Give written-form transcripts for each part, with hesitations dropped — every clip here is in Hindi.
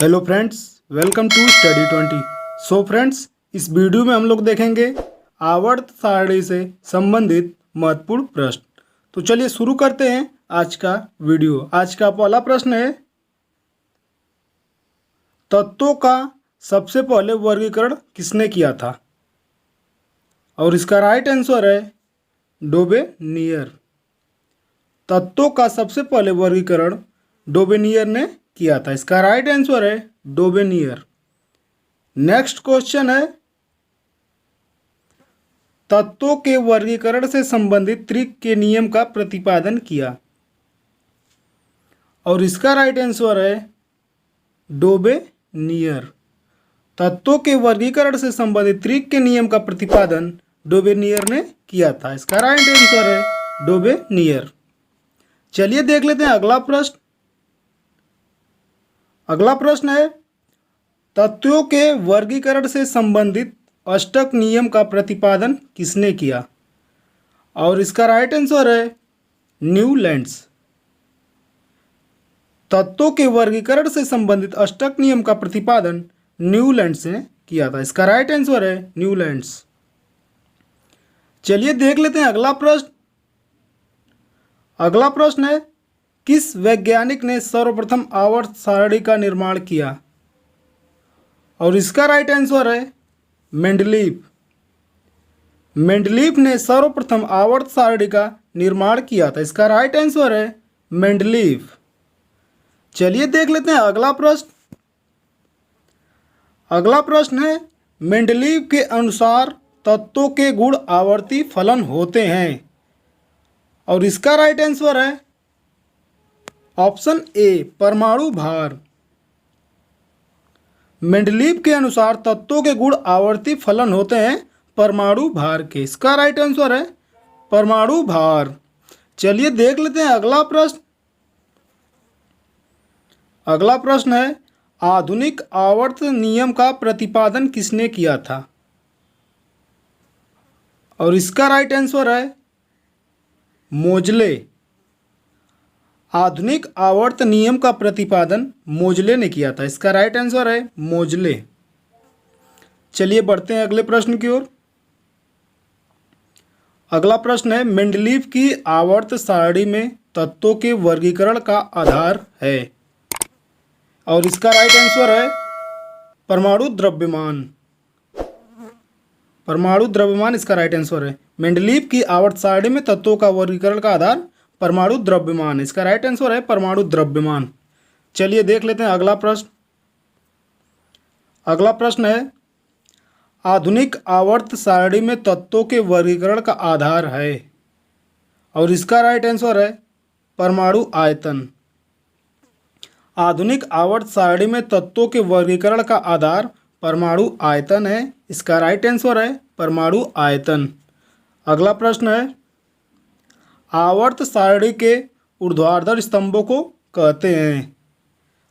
Hello friends, welcome to study 20। So friends, इस वीडियो में हम लोग देखेंगे आवर्त सारणी से संबंधित महत्वपूर्ण प्रश्न। तो चलिए शुरू करते हैं आज का वीडियो। आज का पहला प्रश्न है, तत्वों का सबसे पहले वर्गीकरण किसने किया था? और इसका राइट आंसर है डोबेनियर। तत्वों का सबसे पहले वर्गीकरण डोबेनियर ने किया था। इसका राइट आंसर है डोबेनियर। नेक्स्ट क्वेश्चन है, तत्वों के वर्गीकरण से संबंधित त्रिक के नियम का प्रतिपादन किया। और इसका राइट आंसर है डोबेनियर। तत्वों के वर्गीकरण से संबंधित त्रिक के नियम का प्रतिपादन डोबेनियर ने किया था। इसका राइट आंसर है डोबेनियर। चलिए देख लेते हैं अगला प्रश्न। अगला प्रश्न है, तत्वों के वर्गीकरण से संबंधित अष्टक नियम का प्रतिपादन किसने किया? और इसका राइट आंसर है न्यूलैंड्स। तत्वों के वर्गीकरण से संबंधित अष्टक नियम का प्रतिपादन न्यूलैंड्स ने किया था। इसका राइट आंसर है न्यूलैंड्स। चलिए देख लेते हैं अगला प्रश्न। अगला प्रश्न है, किस वैज्ञानिक ने सर्वप्रथम आवर्त सारणी का निर्माण किया? और इसका राइट आंसर है मेंडलीव। मेंडलीव ने सर्वप्रथम आवर्त सारणी का निर्माण किया था। इसका राइट आंसर है मेंडलीव। चलिए देख लेते हैं अगला प्रश्न। अगला प्रश्न है, मेंडलीव के अनुसार तत्वों के गुण आवर्ती फलन होते हैं। और इसका राइट आंसर है ऑप्शन ए परमाणु भार। मेंडलीव के अनुसार तत्वों के गुण आवर्ती फलन होते हैं परमाणु भार के। इसका राइट आंसर है परमाणु भार। चलिए देख लेते हैं अगला प्रश्न। अगला प्रश्न है, आधुनिक आवर्त नियम का प्रतिपादन किसने किया था? और इसका राइट आंसर है मोजले। आधुनिक आवर्त नियम का प्रतिपादन मोजले ने किया था। इसका राइट आंसर है मोजले। चलिए बढ़ते हैं अगले प्रश्न की ओर। अगला प्रश्न है, मेंडलीव की आवर्त सारणी में तत्वों के वर्गीकरण का आधार है। और इसका राइट आंसर है परमाणु द्रव्यमान। परमाणु द्रव्यमान इसका राइट आंसर है। मेंडलीव की आवर्त सारणी में तत्वों का वर्गीकरण का आधार परमाणु द्रव्यमान। इसका राइट आंसर है परमाणु द्रव्यमान। चलिए देख लेते हैं अगला प्रश्न। अगला प्रश्न है, आधुनिक आवर्त सारणी में तत्वों के वर्गीकरण का आधार है। और इसका राइट आंसर है परमाणु आयतन। आधुनिक आवर्त सारणी में तत्वों के वर्गीकरण का आधार परमाणु आयतन है। इसका राइट आंसर है परमाणु आयतन। अगला प्रश्न है, आवर्त सारणी के ऊर्ध्वाधर स्तंभों को कहते हैं।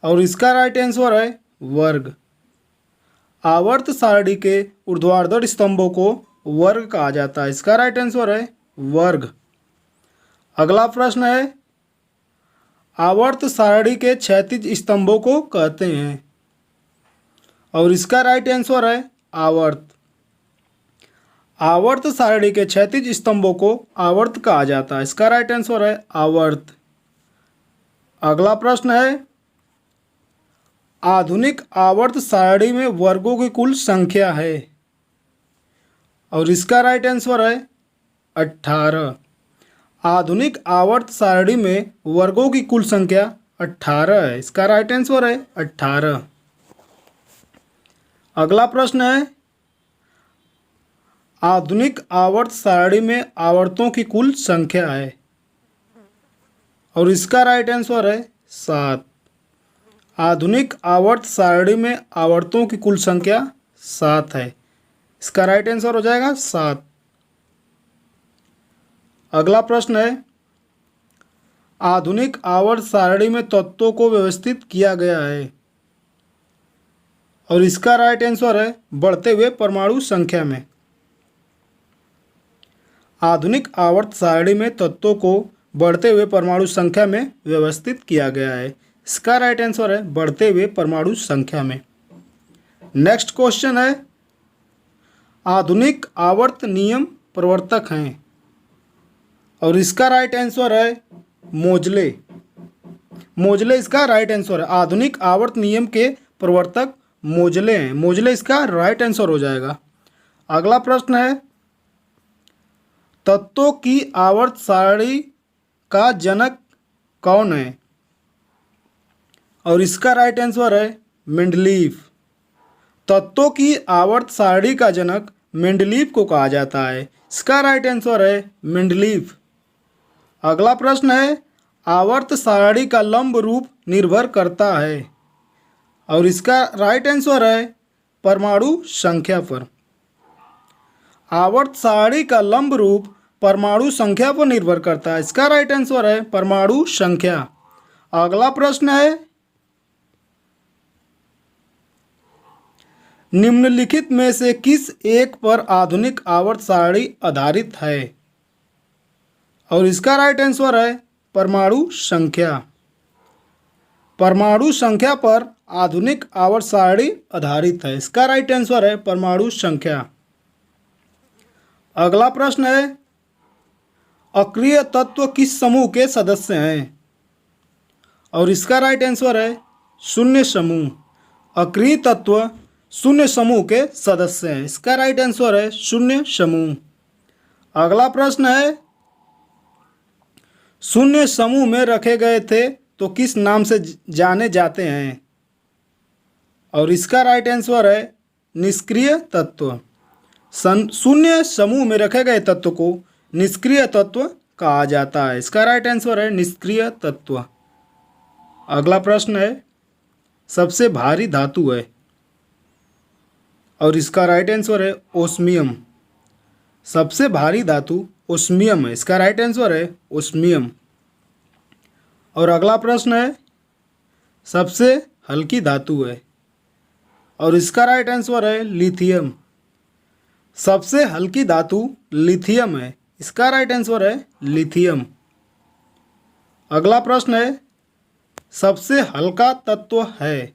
और इसका राइट आंसर है वर्ग। आवर्त सारणी के ऊर्ध्वाधर स्तंभों को वर्ग कहा जाता है। इसका राइट आंसर है वर्ग। अगला प्रश्न है, आवर्त सारणी के क्षैतिज स्तंभों को कहते हैं। और इसका राइट आंसर है आवर्त। आवर्त सारणी के क्षैतिज स्तंभों को आवर्त कहा जाता है। इसका राइट आंसर है आवर्त। अगला प्रश्न है, आधुनिक आवर्त सारणी में वर्गों की कुल संख्या है। और इसका राइट आंसर है 18। आधुनिक आवर्त सारणी में वर्गों की कुल संख्या 18 है। इसका राइट आंसर है 18। अगला प्रश्न है, आधुनिक आवर्त सारणी में आवर्तों की कुल संख्या है। और इसका राइट आंसर है 7। आधुनिक आवर्त सारणी में आवर्तों की कुल संख्या 7 है। इसका राइट आंसर हो जाएगा 7। अगला प्रश्न है, आधुनिक आवर्त सारणी में तत्वों को व्यवस्थित किया गया है। और इसका राइट आंसर है बढ़ते हुए परमाणु संख्या में। आधुनिक आवर्त सारणी में तत्वों को बढ़ते हुए परमाणु संख्या में व्यवस्थित किया गया है। इसका राइट आंसर है बढ़ते हुए परमाणु संख्या में। नेक्स्ट क्वेश्चन है, आधुनिक आवर्त नियम प्रवर्तक हैं, और इसका राइट आंसर है मोजले। मोजले इसका राइट आंसर है। आधुनिक आवर्त नियम के प्रवर्तक मोजले हैं। मोजले इसका राइट आंसर हो जाएगा। अगला प्रश्न है, तत्वों की आवर्त सारणी का जनक कौन है, और इसका राइट आंसर है मेंडलीव। तत्वों की आवर्त सारणी का जनक मेंडलीव को कहा जाता है। इसका राइट आंसर है मेंडलीव। अगला प्रश्न है, आवर्त सारणी का लंब रूप निर्भर करता है, और इसका राइट आंसर है परमाणु संख्या पर। आवर्त सारणी का लंब रूप परमाणु संख्या पर निर्भर करता है। इसका राइट आंसर है परमाणु संख्या। अगला प्रश्न है, निम्नलिखित में से किस एक पर आधुनिक आवर्त सारणी आधारित है, और इसका राइट आंसर है परमाणु संख्या। परमाणु संख्या पर आधुनिक आवर्त सारणी आधारित है। इसका राइट आंसर है परमाणु संख्या। अगला प्रश्न है, अक्रिय तत्व किस समूह के सदस्य हैं, और इसका राइट आंसर है शून्य समूह। अक्रिय तत्व शून्य समूह के सदस्य हैं। इसका राइट आंसर है शून्य समूह। अगला प्रश्न है, शून्य समूह में रखे गए थे तो किस नाम से जाने जाते हैं, और इसका राइट आंसर है निष्क्रिय तत्व। शून्य समूह में रखे गए तत्व को निष्क्रिय तत्व कहा जाता है। इसका राइट आंसर है निष्क्रिय तत्व। अगला प्रश्न है, सबसे भारी धातु है, और इसका राइट आंसर है ओस्मियम। सबसे भारी धातु ओस्मियम है। इसका राइट आंसर है ओस्मियम। और अगला प्रश्न है, सबसे हल्की धातु है, और इसका राइट आंसर है लिथियम। सबसे हल्की धातु लिथियम है। इसका राइट आंसर है लिथियम। अगला प्रश्न है, सबसे हल्का तत्व है,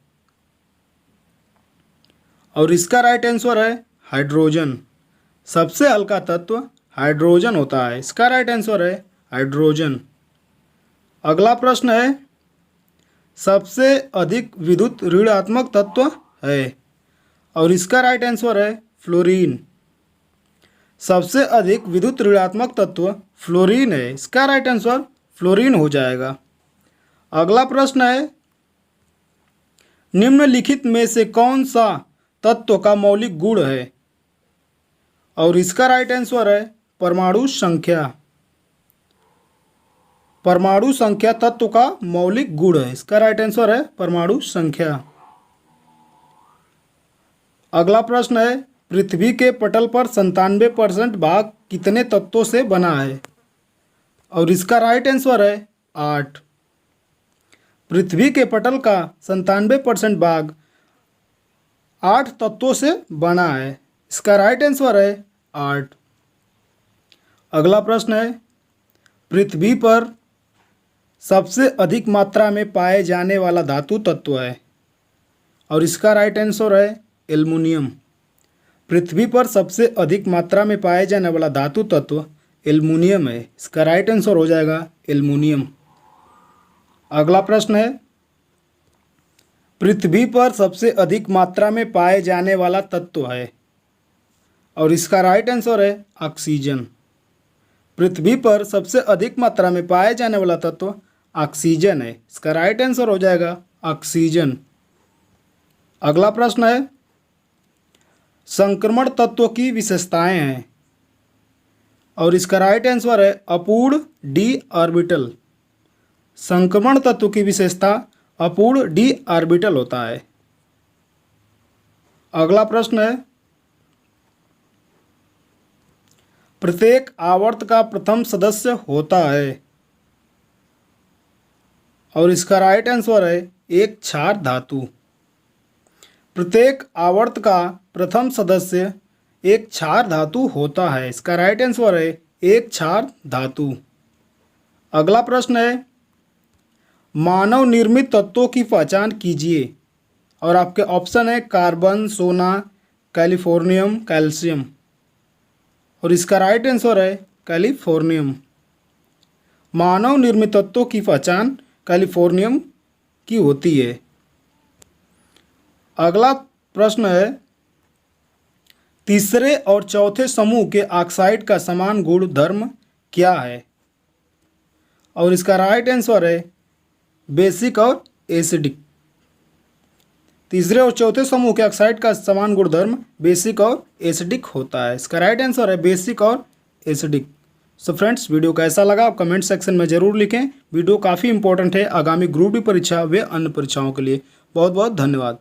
और इसका राइट आंसर है हाइड्रोजन। सबसे हल्का तत्व हाइड्रोजन होता है। इसका राइट आंसर है हाइड्रोजन। अगला प्रश्न है, सबसे अधिक विद्युत ऋणात्मक तत्व है, और इसका राइट आंसर है फ्लोरीन। सबसे अधिक विद्युत ऋणात्मक तत्व फ्लोरीन है। इसका राइट आंसर फ्लोरीन हो जाएगा। अगला प्रश्न है, निम्नलिखित में से कौन सा तत्व का मौलिक गुण है, और इसका राइट आंसर है परमाणु संख्या। परमाणु संख्या तत्व का मौलिक गुण है। इसका राइट आंसर है परमाणु संख्या। अगला प्रश्न है, पृथ्वी के पटल पर 97% भाग कितने तत्वों से बना है, और इसका राइट आंसर है 8। पृथ्वी के पटल का 97% भाग 8 तत्वों से बना है। इसका राइट आंसर है 8। अगला प्रश्न है, पृथ्वी पर सबसे अधिक मात्रा में पाए जाने वाला धातु तत्व है, और इसका राइट आंसर है एल्युमिनियम। पृथ्वी पर सबसे अधिक मात्रा में पाए जाने वाला धातु तत्व एल्युमिनियम है। इसका राइट आंसर हो जाएगा एल्युमिनियम। अगला प्रश्न है, पृथ्वी पर सबसे अधिक मात्रा में पाए जाने वाला तत्व है, और इसका राइट आंसर है ऑक्सीजन। पृथ्वी पर सबसे अधिक मात्रा में पाए जाने वाला तत्व ऑक्सीजन है। इसका राइट आंसर हो जाएगा ऑक्सीजन। अगला प्रश्न है, संक्रमण तत्व की विशेषताएं हैं, और इसका राइट आंसर है अपूर्ण डी ऑर्बिटल। संक्रमण तत्व की विशेषता अपूर्ण डी ऑर्बिटल होता है। अगला प्रश्न है, प्रत्येक आवर्त का प्रथम सदस्य होता है, और इसका राइट आंसर है एक क्षार धातु। प्रत्येक आवर्त का प्रथम सदस्य एक क्षार धातु होता है। इसका राइट आंसर है एक क्षार धातु। अगला प्रश्न है, मानव निर्मित तत्वों की पहचान कीजिए। और आपके ऑप्शन है कार्बन, सोना, कैलिफोर्नियम, कैल्शियम। और इसका राइट आंसर है कैलिफोर्नियम। मानव निर्मित तत्वों की पहचान कैलिफोर्नियम की होती है। अगला प्रश्न है, तीसरे और चौथे समूह के ऑक्साइड का समान गुण धर्म क्या है? और इसका राइट आंसर है बेसिक और एसिडिक। तीसरे और चौथे समूह के ऑक्साइड का समान गुणधर्म बेसिक और एसिडिक होता है। इसका राइट आंसर है बेसिक और एसिडिक। सो फ्रेंड्स, वीडियो कैसा लगा आप कमेंट सेक्शन में ज़रूर लिखें। वीडियो काफ़ी इंपॉर्टेंट है आगामी ग्रुप डी परीक्षा व अन्य परीक्षाओं के लिए। बहुत बहुत धन्यवाद।